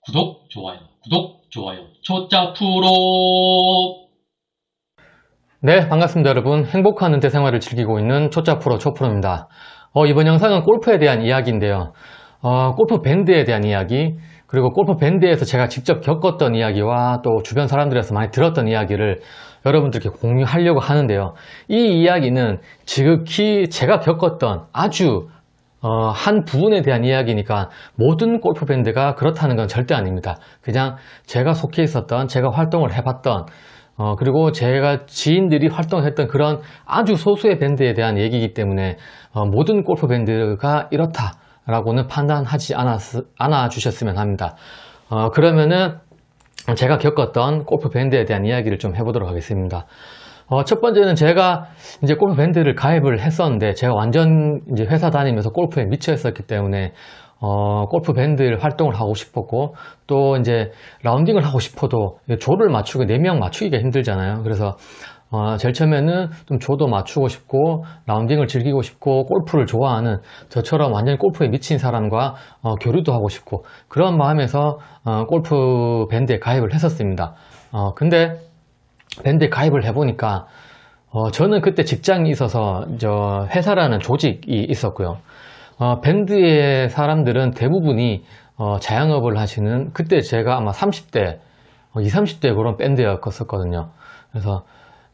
구독, 좋아요, 초짜 프로. 네, 반갑습니다 여러분. 행복한 은퇴 생활을 즐기고 있는 초짜 프로 초프로입니다. 이번 영상은 골프에 대한 이야기인데요. 골프 밴드에 대한 이야기, 그리고 골프 밴드에서 제가 직접 겪었던 이야기와 또 주변 사람들에서 많이 들었던 이야기를 여러분들께 공유하려고 하는데요. 이 이야기는 지극히 제가 겪었던 아주 한 부분에 대한 이야기니까 모든 골프 밴드가 그렇다는 건 절대 아닙니다. 그냥 제가 속해 있었던, 제가 활동을 해봤던, 그리고 제가 지인들이 활동했던 그런 아주 소수의 밴드에 대한 얘기이기 때문에 모든 골프 밴드가 이렇다라고는 판단하지 않아 주셨으면 합니다. 그러면은 제가 겪었던 골프 밴드에 대한 이야기를 좀 해보도록 하겠습니다. 첫 번째는 제가 이제 골프 밴드를 가입을 했었는데, 제가 완전 이제 회사 다니면서 골프에 미쳐 있었기 때문에 골프 밴드 활동을 하고 싶었고, 또 이제 라운딩을 하고 싶어도 조를 맞추고 4명 맞추기가 힘들잖아요. 그래서 제일 처음에는 좀 조도 맞추고 싶고 라운딩을 즐기고 싶고 골프를 좋아하는 저처럼 완전히 골프에 미친 사람과 교류도 하고 싶고, 그런 마음에서 골프 밴드에 가입을 했었습니다. 근데 밴드에 가입을 해보니까 저는 그때 직장이 있어서 회사라는 조직이 있었고요. 밴드의 사람들은 대부분이 자영업을 하시는, 그때 제가 아마 30대, 20, 30대 그런 밴드였었거든요. 그래서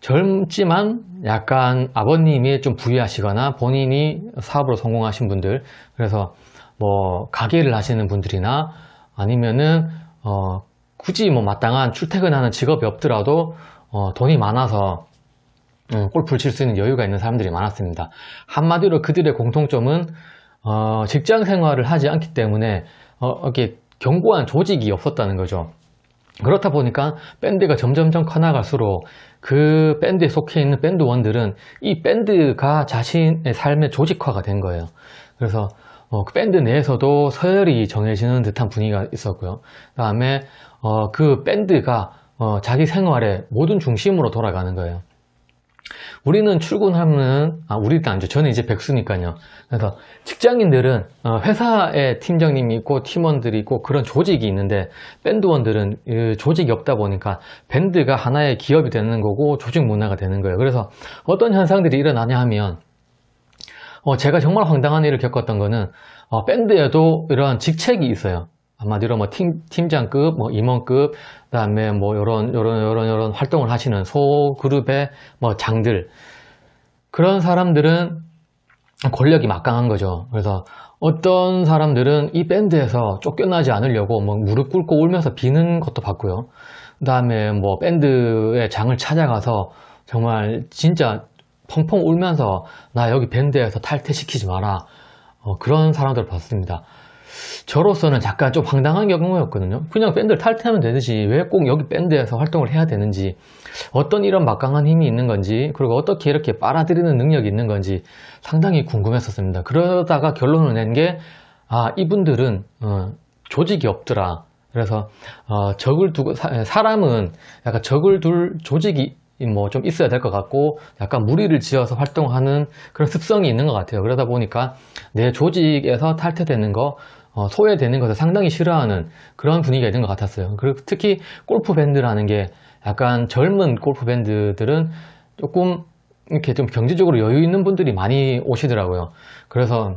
젊지만 약간 아버님이 좀 부유하시거나 본인이 사업으로 성공하신 분들, 그래서 뭐 가게를 하시는 분들이나 아니면은 굳이 뭐 마땅한 출퇴근하는 직업이 없더라도 돈이 많아서 골프를 칠 수 있는 여유가 있는 사람들이 많았습니다. 한마디로 그들의 공통점은 직장 생활을 하지 않기 때문에 이렇게 견고한 조직이 없었다는 거죠. 그렇다 보니까 밴드가 점점점 커나갈수록 그 밴드에 속해 있는 밴드원들은 이 밴드가 자신의 삶의 조직화가 된 거예요. 그래서 그 밴드 내에서도 서열이 정해지는 듯한 분위기가 있었고요. 그 다음에 그 밴드가 자기 생활의 모든 중심으로 돌아가는 거예요. 우리는 출근하면, 우리는 아니죠. 저는 이제 백수니까요. 그래서 직장인들은 회사에 팀장님이 있고 팀원들이 있고 그런 조직이 있는데, 밴드원들은 조직이 없다 보니까 밴드가 하나의 기업이 되는 거고 조직 문화가 되는 거예요. 그래서 어떤 현상들이 일어나냐 하면, 제가 정말 황당한 일을 겪었던 거는 밴드에도 이런 직책이 있어요. 한마디로 뭐 팀장급, 뭐 임원급, 그다음에 뭐 요런 활동을 하시는 소그룹의 뭐 장들, 그런 사람들은 권력이 막강한 거죠. 그래서 어떤 사람들은 이 밴드에서 쫓겨나지 않으려고 뭐 무릎 꿇고 울면서 비는 것도 봤고요. 그다음에 뭐 밴드의 장을 찾아가서 정말 진짜 펑펑 울면서 나 여기 밴드에서 탈퇴시키지 마라, 그런 사람들을 봤습니다. 저로서는 잠깐 좀 황당한 경우였거든요. 그냥 밴드를 탈퇴하면 되듯이 왜 꼭 여기 밴드에서 활동을 해야 되는지, 어떤 이런 막강한 힘이 있는 건지, 그리고 어떻게 이렇게 빨아들이는 능력이 있는 건지 상당히 궁금했었습니다. 그러다가 결론을 낸 게, 이분들은 조직이 없더라. 그래서 적을 두고, 사람은 약간 적을 둘 조직이 뭐 좀 있어야 될 것 같고, 약간 무리를 지어서 활동하는 그런 습성이 있는 것 같아요. 그러다 보니까 내 조직에서 탈퇴되는 거, 소외되는 것을 상당히 싫어하는 그런 분위기가 있는 것 같았어요. 그리고 특히 골프 밴드라는 게, 약간 젊은 골프 밴드들은 조금 이렇게 좀 경제적으로 여유 있는 분들이 많이 오시더라고요. 그래서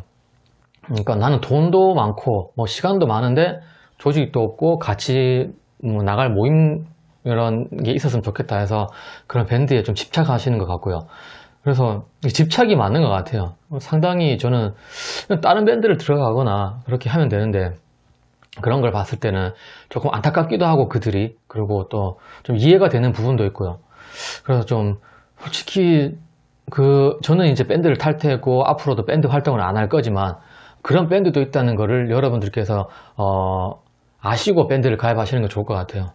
그러니까 나는 돈도 많고 뭐 시간도 많은데 조직도 없고 같이 뭐 나갈 모임 이런 게 있었으면 좋겠다 해서 그런 밴드에 좀 집착하시는 것 같고요. 그래서 집착이 맞는 것 같아요. 상당히 저는 다른 밴드를 들어가거나 그렇게 하면 되는데, 그런 걸 봤을 때는 조금 안타깝기도 하고 그들이, 그리고 또 좀 이해가 되는 부분도 있고요. 그래서 좀 솔직히 저는 이제 밴드를 탈퇴했고 앞으로도 밴드 활동을 안 할 거지만, 그런 밴드도 있다는 거를 여러분들께서 아시고 밴드를 가입하시는 게 좋을 것 같아요.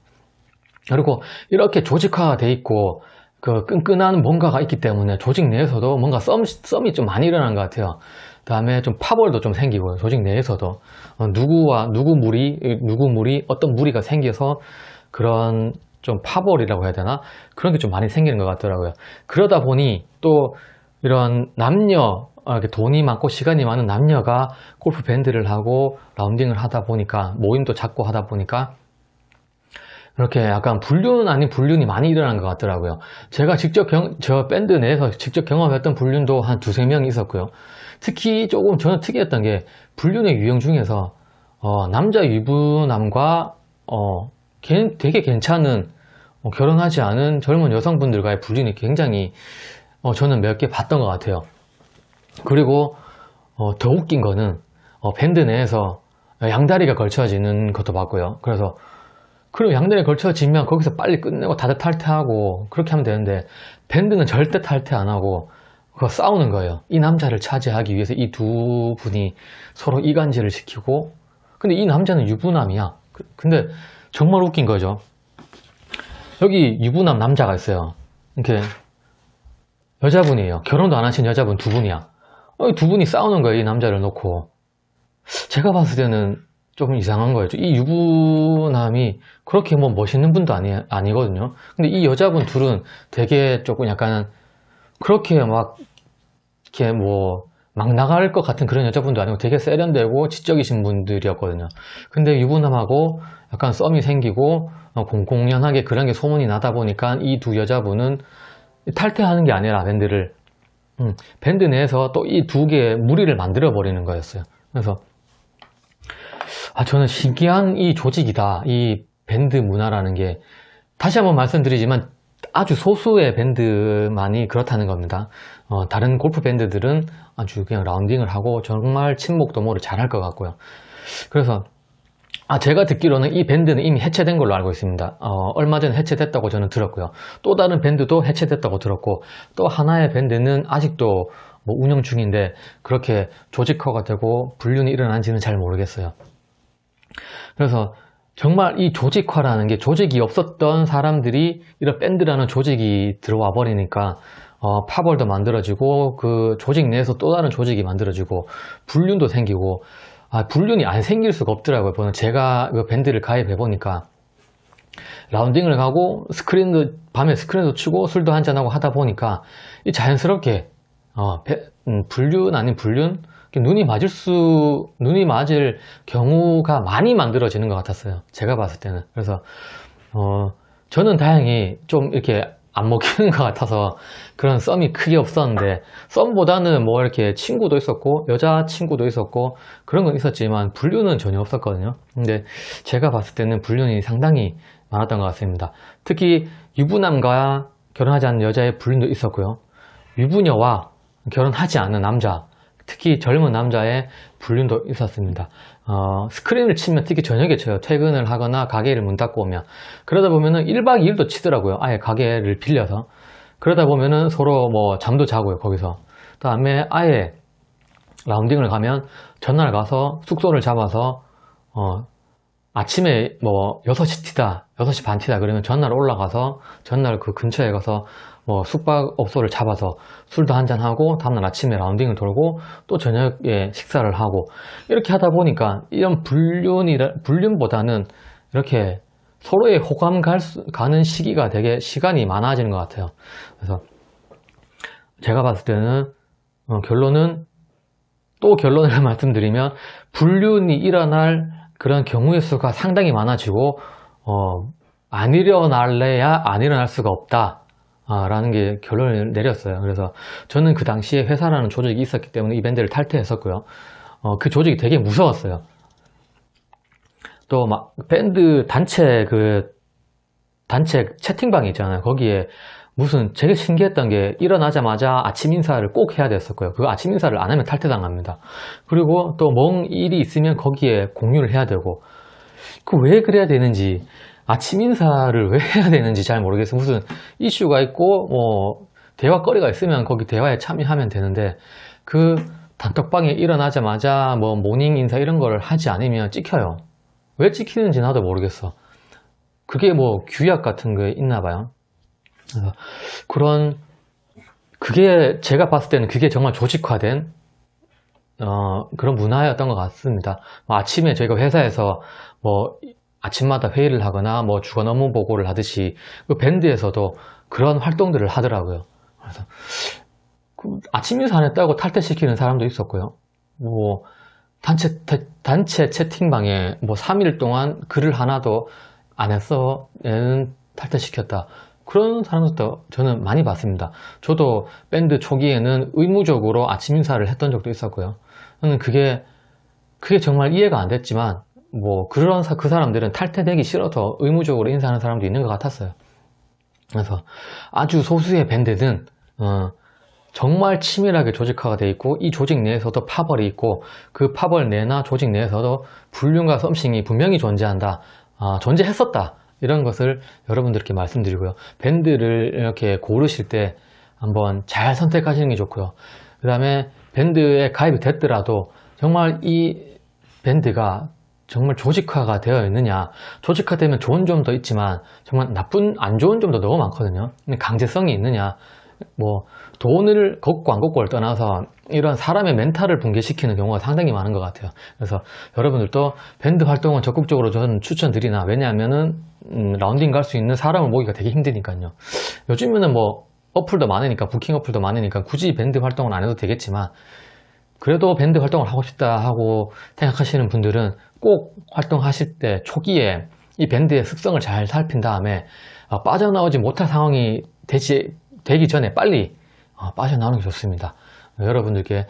그리고 이렇게 조직화가 돼 있고 그 끈끈한 뭔가가 있기 때문에 조직 내에서도 뭔가 썸이 좀 많이 일어난 것 같아요. 그 다음에 좀 파벌도 좀 생기고요. 조직 내에서도 누구와 누구 무리 어떤 무리가 생겨서 그런 좀 파벌이라고 해야 되나, 그런 게 좀 많이 생기는 것 같더라고요. 그러다 보니 또 이런 남녀 이렇게 돈이 많고 시간이 많은 남녀가 골프 밴드를 하고 라운딩을 하다 보니까, 모임도 작고 하다 보니까 이렇게 약간 불륜 아닌 불륜이 많이 일어난 것 같더라고요. 제가 직접 저 밴드 내에서 직접 경험했던 불륜도 한 두세 명 있었고요. 특히 조금 저는 특이했던 게, 불륜의 유형 중에서 남자 유부남과 되게 괜찮은 결혼하지 않은 젊은 여성분들과의 불륜이 굉장히 저는 몇 개 봤던 것 같아요. 그리고 더 웃긴 거는 밴드 내에서 양다리가 걸쳐지는 것도 봤고요. 그래서 그리고 양다리가 걸쳐지면 거기서 빨리 끝내고 다들 탈퇴하고 그렇게 하면 되는데, 밴드는 절대 탈퇴 안 하고 그거 싸우는 거예요. 이 남자를 차지하기 위해서 이 두 분이 서로 이간질을 시키고, 근데 이 남자는 유부남이야. 근데 정말 웃긴 거죠. 여기 유부남 남자가 있어요. 이렇게 여자분이에요. 결혼도 안 하신 여자분 두 분이야. 두 분이 싸우는 거예요, 이 남자를 놓고. 제가 봤을 때는 조금 이상한 거예요. 이 유부남이 그렇게 뭐 멋있는 분도 아니거든요. 근데 이 여자분 둘은 되게 조금 약간 그렇게 막 이렇게 뭐 막 나갈 것 같은 그런 여자분도 아니고 되게 세련되고 지적이신 분들이었거든요. 근데 유부남하고 약간 썸이 생기고 공공연하게 그런 게 소문이 나다 보니까 이 두 여자분은 탈퇴하는 게 아니라 밴드 내에서 또 이 두 개의 무리를 만들어 버리는 거였어요. 그래서 저는 신기한 이 조직이다. 이 밴드 문화라는 게, 다시 한번 말씀드리지만 아주 소수의 밴드만이 그렇다는 겁니다. 다른 골프 밴드들은 아주 그냥 라운딩을 하고 정말 친목 도모를 잘할 것 같고요. 그래서 제가 듣기로는 이 밴드는 이미 해체된 걸로 알고 있습니다. 얼마 전에 해체됐다고 저는 들었고요. 또 다른 밴드도 해체됐다고 들었고, 또 하나의 밴드는 아직도 뭐 운영 중인데 그렇게 조직화가 되고 불륜이 일어난지는 잘 모르겠어요. 그래서 정말 이 조직화라는 게, 조직이 없었던 사람들이 이런 밴드라는 조직이 들어와 버리니까 파벌도 만들어지고 그 조직 내에서 또 다른 조직이 만들어지고 불륜도 생기고, 불륜이 안 생길 수가 없더라고요. 제가 그 밴드를 가입해 보니까 라운딩을 가고 밤에 스크린도 치고 술도 한잔하고 하다 보니까 자연스럽게 불륜 아닌 불륜, 눈이 맞을 경우가 많이 만들어지는 것 같았어요. 제가 봤을 때는. 그래서 저는 다행히 좀 이렇게 안 먹히는 것 같아서 그런 썸이 크게 없었는데, 썸보다는 뭐 이렇게 친구도 있었고 여자 친구도 있었고 그런 건 있었지만 불륜은 전혀 없었거든요. 근데 제가 봤을 때는 불륜이 상당히 많았던 것 같습니다. 특히 유부남과 결혼하지 않은 여자의 불륜도 있었고요. 유부녀와 결혼하지 않은 남자, 특히 젊은 남자의 불륜도 있었습니다. 스크린을 치면 특히 저녁에 쳐요. 퇴근을 하거나 가게를 문 닫고 오면. 그러다 보면은 1박 2일도 치더라고요. 아예 가게를 빌려서. 그러다 보면은 서로 뭐 잠도 자고요, 거기서. 다음에 아예 라운딩을 가면 전날 가서 숙소를 잡아서 아침에 뭐 6시 티다, 6시 반 티다 그러면 전날 올라가서 전날 그 근처에 가서 뭐 숙박업소를 잡아서 술도 한잔하고 다음날 아침에 라운딩을 돌고 또 저녁에 식사를 하고, 이렇게 하다 보니까 이런 불륜보다는 이렇게 서로의 호감 가는 시기가 되게 시간이 많아지는 것 같아요. 그래서 제가 봤을 때는 결론을 말씀드리면, 불륜이 일어날 그런 경우의 수가 상당히 많아지고 안 일어날래야 안 일어날 수가 없다 라는 게 결론을 내렸어요. 그래서 저는 그 당시에 회사라는 조직이 있었기 때문에 이 밴드를 탈퇴했었고요. 그 조직이 되게 무서웠어요. 또 막 밴드 단체 채팅방이 있잖아요. 거기에 무슨 되게 신기했던 게, 일어나자마자 아침 인사를 꼭 해야 됐었고요. 그 아침 인사를 안 하면 탈퇴당합니다. 그리고 또 뭔 일이 있으면 거기에 공유를 해야 되고, 그 왜 그래야 되는지, 아침 인사를 왜 해야 되는지 잘 모르겠어요. 무슨 이슈가 있고 뭐 대화거리가 있으면 거기 대화에 참여하면 되는데, 그 단톡방에 일어나자마자 뭐 모닝 인사 이런 거를 하지 않으면 찍혀요. 왜 찍히는지 나도 모르겠어. 그게 뭐 규약 같은 게 있나 봐요. 그게 제가 봤을 때는 그게 정말 조직화된 그런 문화였던 것 같습니다. 아침에 저희가 회사에서 뭐 아침마다 회의를 하거나 뭐 주간 업무 보고를 하듯이 그 밴드에서도 그런 활동들을 하더라고요. 그래서 아침 인사 안 했다고 탈퇴시키는 사람도 있었고요. 뭐 단체 채팅방에 뭐 3일 동안 글을 하나도 안 했어 얘는 탈퇴시켰다. 그런 사람들도 저는 많이 봤습니다. 저도 밴드 초기에는 의무적으로 아침 인사를 했던 적도 있었고요. 저는 그게 정말 이해가 안 됐지만 뭐 그 사람들은 탈퇴되기 싫어서 의무적으로 인사하는 사람도 있는 것 같았어요. 그래서 아주 소수의 밴드는 정말 치밀하게 조직화가 되어 있고 이 조직 내에서도 파벌이 있고 그 파벌 내나 조직 내에서도 불륜과 썸씽이 분명히 존재한다. 존재했었다. 이런 것을 여러분들께 말씀드리고요. 밴드를 이렇게 고르실 때 한번 잘 선택하시는 게 좋고요. 그 다음에 밴드에 가입이 됐더라도 정말 이 밴드가 정말 조직화가 되어 있느냐. 조직화되면 좋은 점도 있지만 정말 안 좋은 점도 너무 많거든요. 강제성이 있느냐. 뭐 돈을 걷고 안 걷고를 떠나서 이런 사람의 멘탈을 붕괴시키는 경우가 상당히 많은 것 같아요. 그래서 여러분들도 밴드 활동은 적극적으로 저는 추천드리나, 왜냐하면은 라운딩 갈 수 있는 사람을 모으기가 되게 힘드니까요. 요즘에는 뭐 어플도 많으니까, 부킹 어플도 많으니까 굳이 밴드 활동은 안 해도 되겠지만, 그래도 밴드 활동을 하고 싶다 하고 생각하시는 분들은 꼭 활동하실 때 초기에 이 밴드의 습성을 잘 살핀 다음에 빠져나오지 못할 상황이 되기 전에 빨리 빠져나오는 게 좋습니다. 여러분들께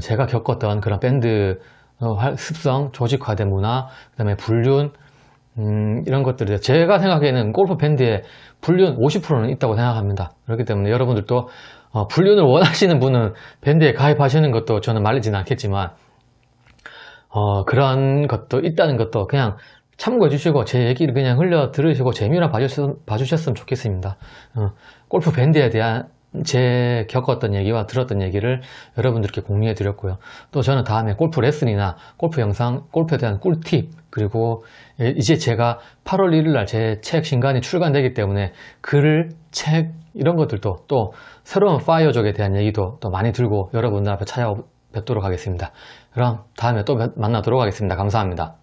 제가 겪었던 그런 밴드 습성, 조직화된 문화, 그 다음에 불륜, 이런 것들이 제가 생각에는 골프 밴드에 불륜 50%는 있다고 생각합니다. 그렇기 때문에 여러분들도 불륜을 원하시는 분은 밴드에 가입하시는 것도 저는 말리지는 않겠지만 그런 것도 있다는 것도 그냥 참고해 주시고 제 얘기를 그냥 흘려 들으시고 재미로 봐주셨으면 좋겠습니다. 골프 밴드에 대한 제 겪었던 얘기와 들었던 얘기를 여러분들께 공유해 드렸고요. 또 저는 다음에 골프 레슨이나 골프 영상, 골프에 대한 꿀팁, 그리고 이제 제가 8월 1일 날 제 책 신간이 출간되기 때문에 글, 책 이런 것들도 또 새로운 파이어족에 대한 얘기도 또 많이 들고 여러분들 앞에 찾아뵙도록 하겠습니다. 그럼 다음에 또 만나도록 하겠습니다. 감사합니다.